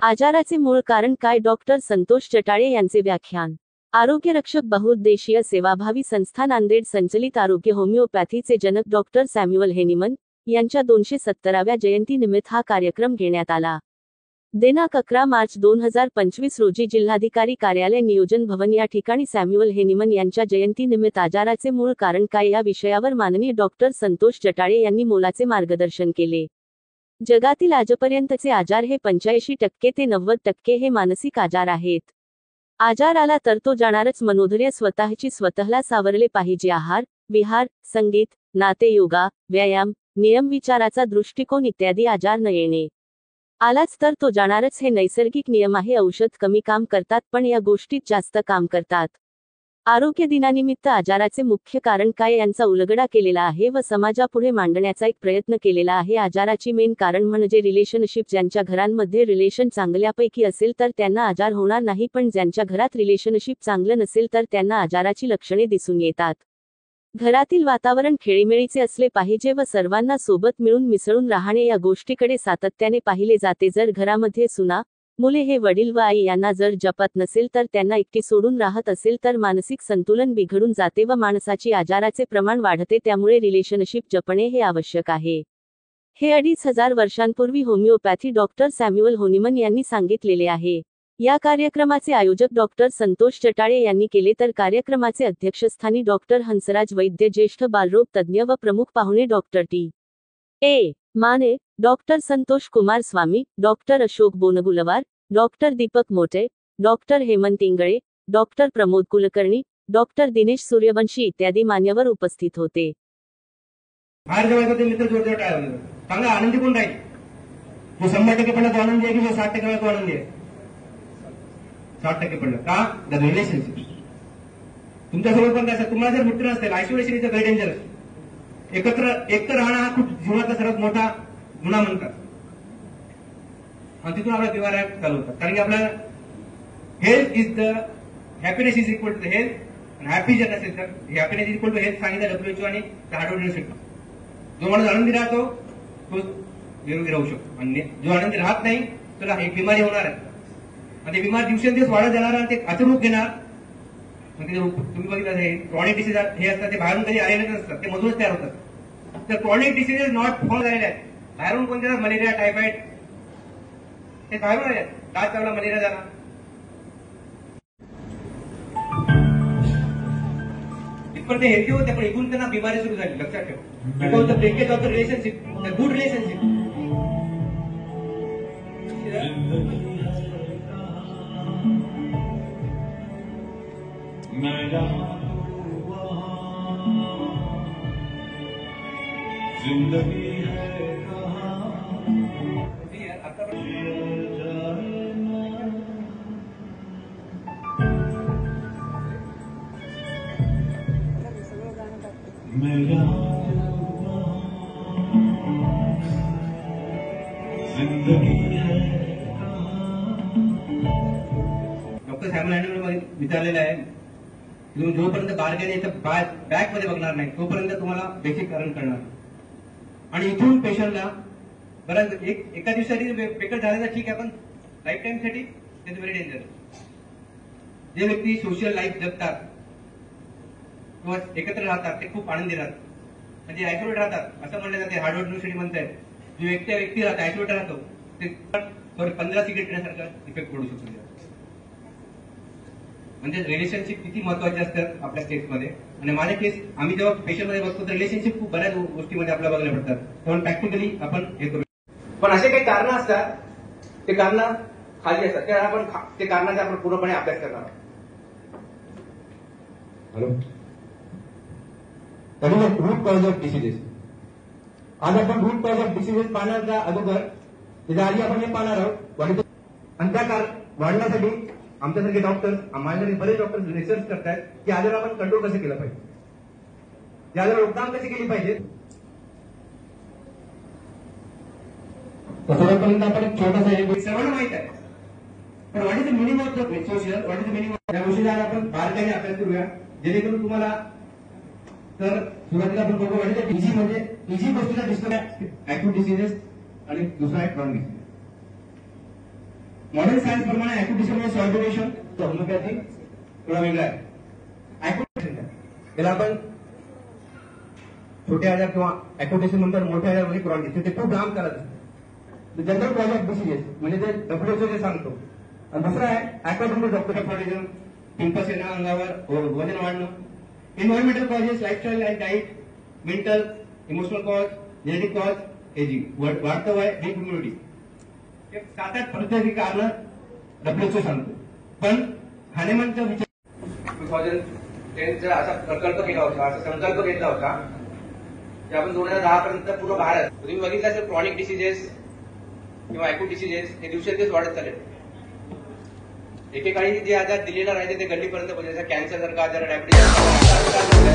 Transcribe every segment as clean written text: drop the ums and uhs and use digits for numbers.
आजाराचे मूळ कारण काय? डॉक्टर संतोष जटाळे यांचे व्याख्यान. आरोग्यरक्षक बहुउद्देशीय सेवाभावी संस्था नांदेड संचलित आरोग्य होमिओपॅथीचे जनक डॉक्टर सॅम्युअल हेनिमन यांच्या 270व्या जयंतीनिमित्त हा कार्यक्रम घेण्यात आला. दिनांक 11 मार्च 2025 रोजी जिल्हाधिकारी कार्यालय नियोजन भवन या ठिकाणी सॅम्युअल हेनिमन यांच्या जयंतीनिमित्त आजाराचे मूळ कारण काय या विषयावर माननीय डॉक्टर संतोष जटाळे यांनी मोलाचे मार्गदर्शन केले. जगातील आजपर्यंतचे आजार हे 85% ते 90% हे मानसिक आजार आहेत. आजार आला तर तो जाणारच. मनोधैर्य स्वतःची स्वतःला सावरले पाहिजे. आहार, विहार, संगीत, नाते, योगा, व्यायाम, नियम, विचाराचा दृष्टिकोन इत्यादी आजार न येणे. आलाच तर तो जाणारच हे नैसर्गिक नियम आहे. औषध कमी काम करतात पण या गोष्टीत जास्त काम करतात. आरोग्य दिनानिमित्त आजाराचे मुख्य कारण काय यांचा उलगडा केलेला आहे व समाजापुढे मांडण्याचा एक प्रयत्न केलेला आहे. आजाराची मेन कारण म्हणजे रिलेशनशिप. ज्यांच्या घरांमध्ये रिलेशन चांगल्यापैकी असेल तर त्यांना आजार होणार नाही, पण ज्यांच्या घरात रिलेशनशिप चांगलं नसेल तर त्यांना आजाराची लक्षणे दिसून येतात. घरातील वातावरण खेळीमेळीचे असले पाहिजे व सर्वांना सोबत मिळून मिसळून राहणे या गोष्टीकडे सातत्याने पाहिले जाते. जर घरामध्ये सुना, मुले हे वडील व आई यांना जर जपत नसेल तर त्यांना एकटी सोडून राहत असेल तर मानसिक संतुलन बिघडून जाते व माणसाची आजाराचे प्रमाण वाढते. त्यामुळे रिलेशनशिप जपणे हे आवश्यक आहे. हे 2500 वर्षांपूर्वी होमिओपॅथी डॉक्टर सॅम्युअल हेनिमन यांनी सांगितलेले आहे. या कार्यक्रमाचे आयोजक डॉक्टर संतोष जटाळे यांनी केले तर कार्यक्रमाचे अध्यक्षस्थानी डॉक्टर हंसराज वैद्य, ज्येष्ठ बालरोग तज्ज्ञ व प्रमुख पाहुणे doctor T A. Mane, doctor Santosh Kumar Swami, doctor Ashok Bongulwar, doctor Deepak Mote, doctor Hemant Ingle, doctor Pramod Kulkarni, doctor Dinesh Suryavanshi इत्यादी मान्यवर उपस्थित होते. बाहेर जवळ मित्र जोरदार टाळ्या चांगला आनंदी कोण राहील? जो 100% पडला तो आनंदी आहे की जो 60% पडला तो आनंदी आहे? 60% पडलं का? The relationship. तुमच्यासोबत पण काय, तुम्हाला जर मित्र नसतील, आयसोलेशन इज व्हेरी डेंजरस. एकत्र राहणं हा खूप जीवनाचा सर्वात मोठा गुन्हा म्हणतात आणि तिथून आपला व्यवहार चालू होतात. कारण की आपला health is the happiness is equal to the health, आणि हॅपी जर नसेल तर happiness is equal to health सांगितलं WHO आणि हार्वर्ड युनिव्हर्सिटी. जो माणूस आनंदी राहतो तो निरोगी राहू शकतो, आणि जो आनंदी राहत नाही त्याला एक बिमारी होणार आहे आणि ते बिमारी दिवसेंदिवस वाढत जाणार आणि ते अचरूप घेणार. तुम्ही बघितलं क्रॉनिक डिसीज हे असतात ते बाहेरून कधी आलेले नसतात, ते मधूनच तयार होतात. तर क्रॉनिक डिसीजेस नॉट फॉल झालेले आहेत. बाहेरून कोणते मलेरिया, टायफॉइड हे बाहेरून आले आहेत. काय चांगला मलेरिया झाला, इथपर्यंत ते हेल्दी होते पण इथून त्यांना बिमारी सुरू झाली. लक्षात ठेवा. Because the breakage of the relationship, the good relationship. जिंदगी है मेरा जिंदगी है. डॉक्टर सॅम्युअल विचारलेलं आहे, जोपर्यंत बारकाईने बॅक मध्ये बघणार नाही तोपर्यंत तुम्हाला बेसिक कारण करणार. आणि इथून पेशंटला बऱ्याच एका दिवसासाठी बेकार झालेला ठीक आहे, पण लाईफ टाइम साठी इज व्हेरी डेंजरस. जे व्यक्ती सोशल लाईफ जगतात किंवा एकत्र राहतात ते खूप आनंदी राहतात, म्हणजे आयसोलेट राहतात असं म्हणलं जाते. हार्वर्ड युनिव्हर्सिटी म्हणताय जो एकट्या व्यक्ती राहतो, आयसोलेट राहतो, ते 15 सिगरेट पिण्यासारखा इफेक्ट पडू शकतो. म्हणजे रिलेशनशिप किती महत्वाचे असतात आपल्या केसमध्ये. आणि माझ्या केस आम्ही जेव्हा पेशंटमध्ये बघतो तर रिलेशनशिप खूप बऱ्याच गोष्टीमध्ये आपल्याला बघायला पडतात. तेव्हा प्रॅक्टिकली आपण हे करू. पण असे काही कारण असतात, ते कारण खाली असतात, त्या आपण ते कारणाचा आपण पूर्णपणे अभ्यास करणार आहोत. Root cause of diseases. आज आपण रूट कॉज ऑफ डिसीजेस पाहण्याच्या अगोदर त्याच्या आधी आपण हे पाहणार आहोत. आणि त्या वाढण्यासाठी आमच्यासारखे डॉक्टर्स, माझ्यासाठी बरेच डॉक्टर्स रिसर्च करतायत की आजार आपण कंट्रोल कसं केलं पाहिजे, या आजार रोकथाम कशी केली पाहिजे. सर्वपर्यंत आपण एक छोटासा सर्वांना माहित आहे, पण what is the meaning of the social, what is the meaning of या गोष्टीला आपण बारकाईने अभ्यास करूया, जेणेकरून तुम्हाला. तर सुरुवातीला आपण बघू व्हॉट इज द इजी, म्हणजे इजी गोष्टीला डिस्टर्ब ऍक्यूट डिसीजेस आणि दुसरा आहे क्रॉनिक डिसीजेस. मॉडर्न सायन्स प्रमाणे ऍक्युपेशन सॉल्युशन होमिओपॅथी थोडा वेगळा आहे. ऍक्युपेशन त्याला आपण छोटे आजार किंवा ऍक्युपेशन नंतर मोठे आजार म्हणजे क्रॉनिक ते खूप लांब करायचं. जनरल कॉज ऑफ डिसीजेस म्हणजे ते WHO जे सांगतो. आणि दुसरा आहे ऍक्वाडॉक्टर डॉक्टरफॉरिझम, पिंपल्स येणं अंगावर, वजन वाढणं, environmental causes, lifestyle and diet, mental emotional cause, genetic cause, ageing, वाढतं वय, वीक इम्युनिटी, 7-8 प्रत्येकी कारण WHO सांगतो. पण हानेमानचा विचार 2010 असा प्रकल्प केला होता, असा संकल्प घेतला होता की आपण 2010 पर्यंत पूर्ण भारत, तुम्ही बघितलं असेल क्रॉनिक डिसीजेस किंवा ॲक्यूट डिसीजेस हे दिवसेंदिवस वाढत चालले. एकेकाळी जे आजार दिलेला राहायचे ते गल्लीपर्यंत पोहोचायचे. कॅन्सर सारखा आजार, डायबिटीज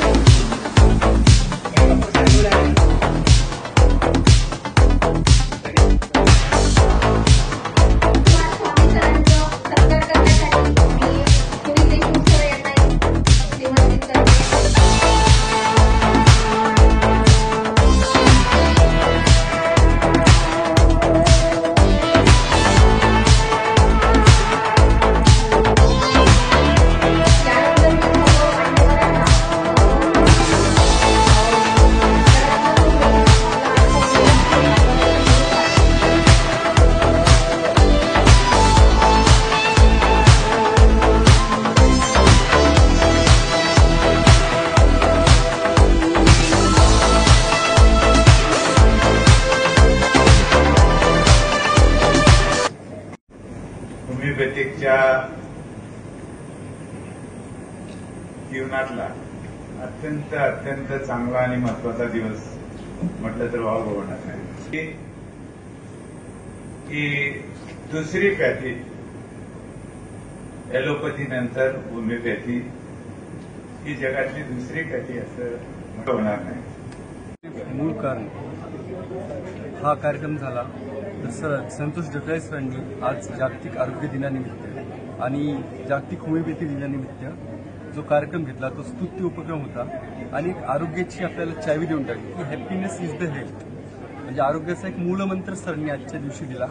होमिओपॅथिकच्या जीवनातला अत्यंत चांगला आणि महत्वाचा दिवस म्हटलं तर वाव होणार नाही. की दुसरी पॅथी ॲलोपॅथी नंतर होमिओपॅथी ही जगातली दुसरी पॅथी असं होणार नाही. मूळ कारण हा कार्यक्रम झाला तर संतोष जटाळे सरांनी आज जागतिक आरोग्य दिनानिमित्त आणि जागतिक होमिओपॅथी दिनानिमित्त जो कार्यक्रम घेतला तो स्तुत्य उपक्रम होता आणि एक आरोग्याची आपल्याला चावी देऊन टाकली की हॅपीनेस इज द हेल्थ. म्हणजे आरोग्याचा एक मूलमंत्र सरांनी आजच्या दिवशी दिला.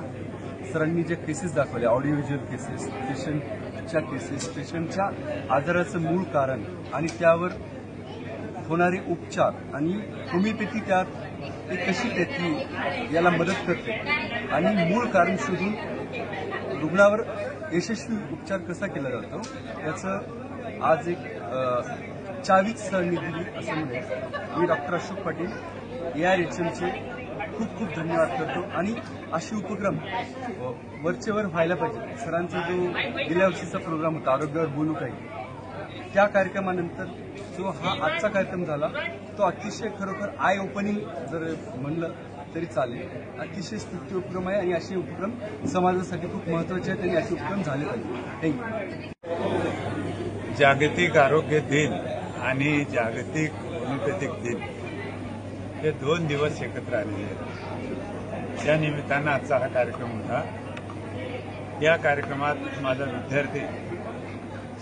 सरांनी ज्या केसेस दाखवल्या, ऑडिओ व्हिज्युअल केसेस, पेशंटच्या केसेस, पेशंटच्या आजाराचं मूळ कारण आणि त्यावर होणारे उपचार आणि होमिओपॅथी त्यात एक कशी पॅथी याला मदत करते आणि मूळ कारण शोधून रुग्णावर यशस्वी उपचार कसा केला जातो त्याचं आज एक चावीच सरांनी दिली असं म्हणेल. मी डॉक्टर अशोक पाटील ARHMचे खूप खूप धन्यवाद करतो. आणि असे उपक्रम वरचेवर व्हायला पाहिजे. सरांचा जो गेल्या वर्षीचा प्रोग्राम होता आरोग्यावर बोलू काही, त्या कार्यक्रमानंतर जो हा आजचा कार्यक्रम झाला तो अतिशय खरोखर आय ओपनिंग जर म्हणलं तरी चालेल. अतिशय स्तुत्य उपक्रम आहे आणि असे उपक्रम समाजासाठी खूप महत्वाचे आहेत आणि असे उपक्रम झाले पाहिजे. थँक्यू. जागतिक आरोग्य दिन आणि जागतिक होमिओपॅथिक दिन हे 2 दिवस एकत्र आलेले आहेत. त्या निमित्तानं आजचा हा कार्यक्रम होता. या कार्यक्रमात माझा विद्यार्थी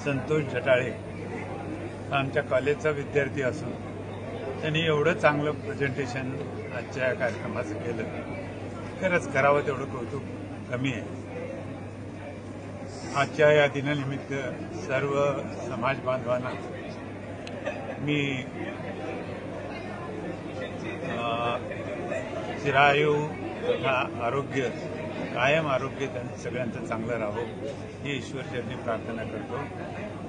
संतोष जटाळे आमच्या कॉलेजचा विद्यार्थी असून त्यांनी एवढं चांगलं प्रेझेंटेशन आजच्या कार्यक्रमाचं केलं. खरंच करावं तेवढं कौतुक कमी आहे. आजच्या या दिनानिमित्त सर्व समाज बांधवांना मी चिरायू तथा आरोग्य, कायम आरोग्य त्यांचं सगळ्यांचं चांगलं राहो ही ईश्वरचरणी प्रार्थना करतो.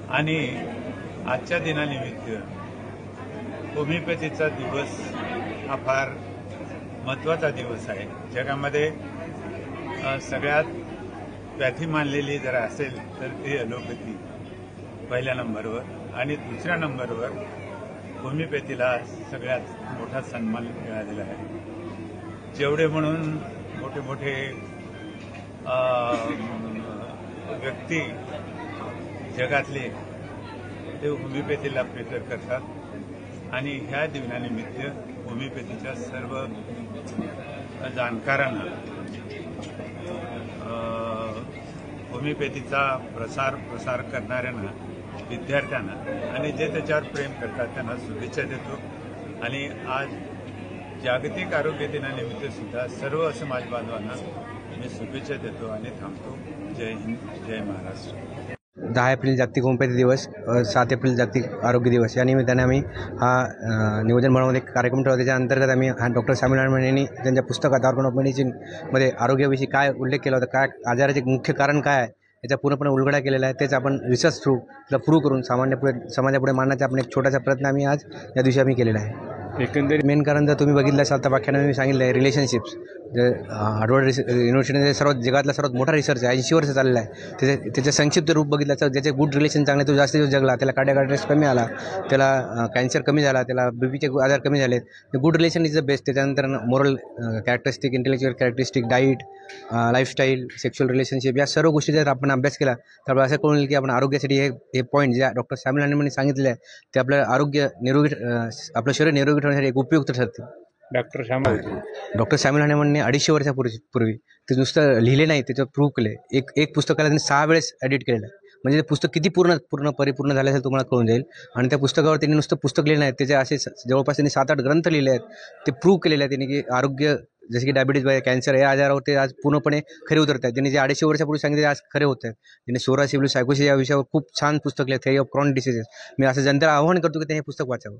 आणि आजच्या दिनानिमित्त होमिओपॅथीचा दिवस हा फार महत्त्वाचा दिवस आहे. जगामध्ये सगळ्यात पॅथी मानलेली जर असेल तर ती ॲलोपॅथी पहिल्या नंबरवर आणि दुसऱ्या नंबरवर होमिओपॅथीला सगळ्यात मोठा सन्मान मिळालेला आहे. जेवढे म्हणून मोठे मोठे व्यक्ती जगातले ते होमिओपॅथीला प्रेफर करतात आणि ह्या दिनानिमित्त होमिओपॅथीच्या सर्व जाणकारांना, होमिओपॅथीचा प्रसार करणाऱ्यांना, विद्यार्थ्यांना आणि जे त्याच्यावर प्रेम करतात त्यांना शुभेच्छा देतो. आणि आज जागतिक आरोग्य दिनानिमित्त सुद्धा सर्व समाज बांधवांना मी शुभेच्छा देतो आणि थांबतो. जय हिंद, जय महाराष्ट्र. 10 एप्रिल जागतिक होमिओपॅथी दिवस, 7 एप्रिल जागतिक आरोग्य दिवस या निमित्ताने आम्ही हा नियोजन भवनामध्ये एक कार्यक्रम ठेवला. त्याच्या अंतर्गत आम्ही डॉक्टर सॅम्युअल हॅनिमन यांनी त्यांच्या पुस्तकात ऑर्गन ऑफ मेडिसिनमध्ये आरोग्याविषयी काय उल्लेख केला होता, काय आजाराचे मुख्य कारण काय आहे याचा पूर्णपणे उलगडा केलेला आहे. तेच आपण रिसर्च थ्रू त्याला प्रूव्ह करून समाजापुढे मांडण्याचा आपण एक छोटासा प्रयत्न आम्ही आज या दिवशी आम्ही केलेला आहे. एकंदरीत मेन कारण जर तुम्ही बघितलं असाल तर व्याख्यानामध्ये मी सांगितलं आहे रिलेशनशिप्स. हार्वर्ड युनिव्हर्सिटीमध्ये जगातला सर्वात मोठा रिसर्च आहे, 80 वर्ष चाललेला आहे. त्याचं संक्षिप्त रूप बघितलं तर ज्याचे गुड रिलेशन चांगले तो जास्त दिवस जगला, त्याला कार्डियाक अरेस्ट कमी आला, त्याला कॅन्सर कमी झाला, त्याला बीपीचे आजार कमी झालेत. Good relation is the best. त्याच्यानंतर moral characteristic, intellectual characteristic, diet, lifestyle, sexual relationship या सर्व गोष्टी जर आपण अभ्यास केला तर असं कळून येईल की आपण आरोग्यासाठी हे पॉईंट जे डॉक्टर सॅम्युअल हॅनिमन सांगितलेले आहे ते आपलं आरोग्य निरोगी, आपलं शरीर निरोगी ठेवण्यासाठी एक उपयुक्त ठरते. डॉक्टर सॅम्युअल हॅनिमनने 250 वर्षापूर्वी ते नुसतं लिहिले नाही, त्याचं प्रूव्ह केले. एक पुस्तकाला त्यांनी 6 वेळेस एडिट केलेलं आहे. म्हणजे ते पुस्तक किती परिपूर्ण झालं असेल तुम्हाला कळून जाईल. आणि त्या पुस्तकावर त्यांनी नुसतं पुस्तक लिहिलं नाही, त्याचे असे जवळपास त्यांनी 7-8 ग्रंथ लिहिले आहेत. ते प्रूव्ह केलेले आहेत त्यांनी की आरोग्य जसे की डायबिटीज, कॅन्सर या आजारावर ते आज पूर्णपणे खरे उतरत आहेत. त्यांनी जे 250 वर्षापूर्वी सांगितले आज खरे होत आहेत. त्यांनी सोरासिबल सायकोसिस या विषयावर खूप छान पुस्तक लिहिलं, थेअरी ऑफ क्रॉनिक डिसीजेस. मी असं जनतेला आवाहन करतो की त्यांनी हे पुस्तक वाचावं.